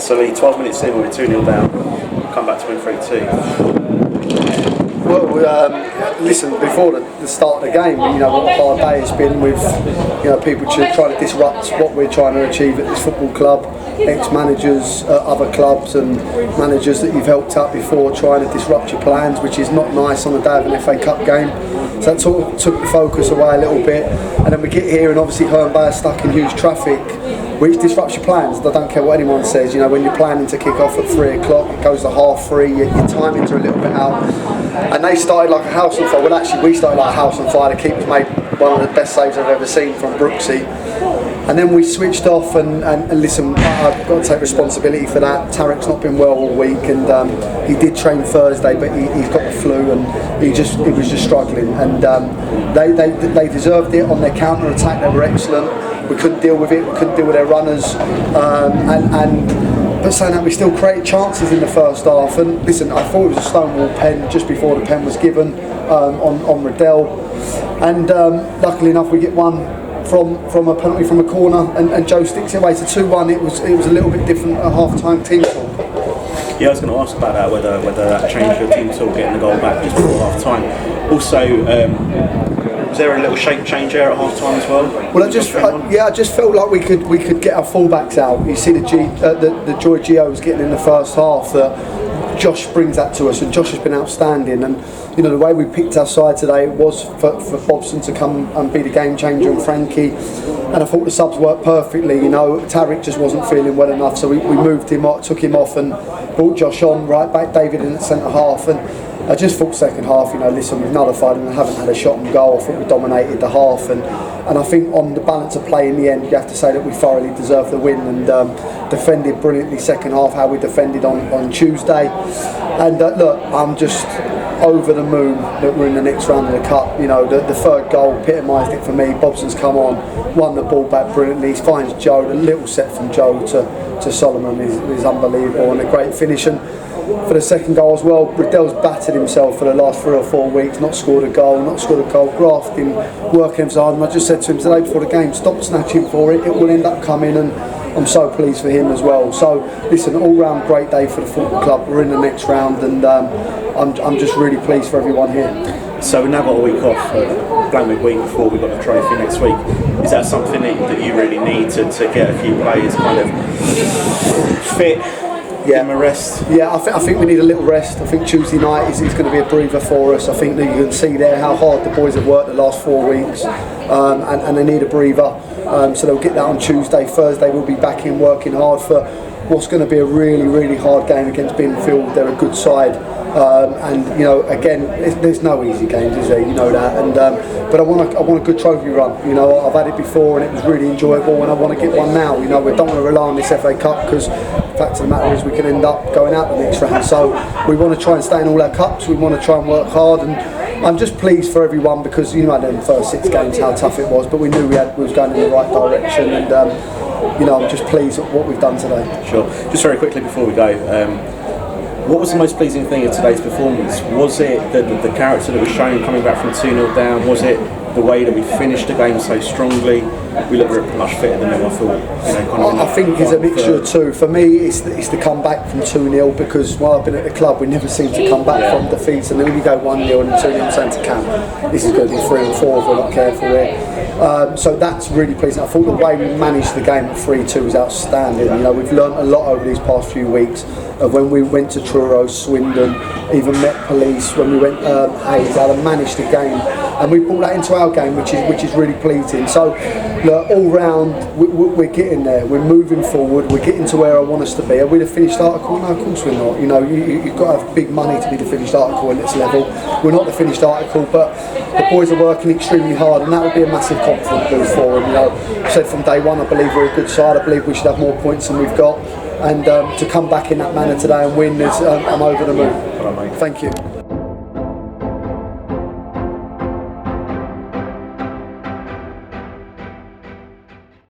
So Lee, 12 minutes in, we were 2-0 down, come back to win 3-2. Well, listen, before the start of the game, you know, what a hard day it's been with, you know, people trying to disrupt what we're trying to achieve at this football club, ex-managers at other clubs and managers that you've helped out before trying to disrupt your plans, which is not nice on the day of an FA Cup game. So that sort of took the focus away a little bit, and then we get here and obviously HERNE Bay are stuck in huge traffic, which disrupts your plans. I don't care what anyone says, you know, when you're planning to kick off at 3 o'clock, it goes to 3:30, your timings are a little bit out. And they started like a house on fire. Well, actually, we started like a house on fire. The keeper's made one of the best saves I've ever seen from Brooksy. And then we switched off and listen, I've got to take responsibility for that. Tarek's not been well all week, and he did train Thursday, but he's got the flu and he was just struggling. And they deserved it on their counter attack. They were excellent. We couldn't deal with it. We couldn't deal with their runners. But saying that, we still created chances in the first half. And listen, I thought it was a stonewall pen just before the pen was given on Riddell. And luckily enough, we get one from a penalty from a corner, and Joe sticks it away to 2-1. It was a little bit different at half-time team talk. Yeah, I was going to ask about that, whether that changed your team talk, getting the goal back just before half-time. Also, was there a little shape change there at half-time as well? Well, I just felt like we could get our fullbacks out. You see the joy Gio was getting in the first half, that Josh brings that to us, and Josh has been outstanding. And you know, the way we picked our side today was for Bobson to come and be the game changer, and Frankie. And I thought the subs worked perfectly. You know, Tarek just wasn't feeling well enough, so we moved him, took him off, and brought Josh on right back. David in at centre half, and I just thought second half, you know, listen, we've nullified and haven't had a shot on goal. I thought we dominated the half, and I think on the balance of play in the end, you have to say that we thoroughly deserved the win, and defended brilliantly second half, how we defended on Tuesday. And look, I'm just over the moon that we're in the next round of the cup. You know, the third goal epitomised it for me. Bobson's come on, won the ball back brilliantly. He finds Joe. The little set from Joe to Solomon is unbelievable, and a great finish. And for the second goal as well, Riddell's battered himself for the last 3 or 4 weeks, not scored a goal, grafting, working his hard. And I just said to him today before the game, stop snatching for it, it will end up coming, and I'm so pleased for him as well. So listen, all round great day for the football club. We're in the next round, and I'm just really pleased for everyone here. So we've now got a week off, blank week before we've got the trophy next week. Is that something that you really need to get a few players kind of fit? Yeah, give them a rest. Yeah, I think we need a little rest. I think Tuesday night is going to be a breather for us. I think that you can see there how hard the boys have worked the last 4 weeks, and they need a breather. So they'll get that on Tuesday. Thursday we'll be back in working hard for what's going to be a really, really hard game against Binfield. They're a good side, and you know, again, there's no easy games, is there? You know that. And but I want a good trophy run. You know, I've had it before and it was really enjoyable, and I want to get one now. You know, we don't want to rely on this FA Cup, because the fact of the matter is we can end up going out the next round. So we want to try and stay in all our cups. We want to try and work hard, and I'm just pleased for everyone, because you know, in the first 6 games how tough it was, but we knew we was going in the right direction, and you know, I'm just pleased at what we've done today. Sure. Just very quickly before we go, what was the most pleasing thing of today's performance? Was it the character that was shown coming back from 2-0 down? Was it the way that we finished the game so strongly? We looked very much fitter than ever. I thought. You know, I think it's a mixture of two. For me, it's the comeback from 2-0, because while I've been at the club, we never seem to come back from defeats, and then when you go 1-0 and then 2-0 sent to camp, this is going to be 3 and 4 if we're not careful here. So that's really pleasing. I thought the way we managed the game at 3-2 was outstanding. You know, we've learned a lot over these past few weeks. When we went to Truro, Swindon, even Met Police, when we went Hayes, how to manage the game, and we brought that into our game, which is really pleasing. So look, all round we're getting there, we're moving forward, we're getting to where I want us to be. Are we the finished article? No, of course we're not. You know, you've got to have big money to be the finished article at this level. We're not the finished article, but the boys are working extremely hard, and that would be a massive confidence boost for them. You know, I said from day one, I believe we're a good side. I believe we should have more points than we've got, and to come back in that manner today and win, I'm over the moon. Thank you.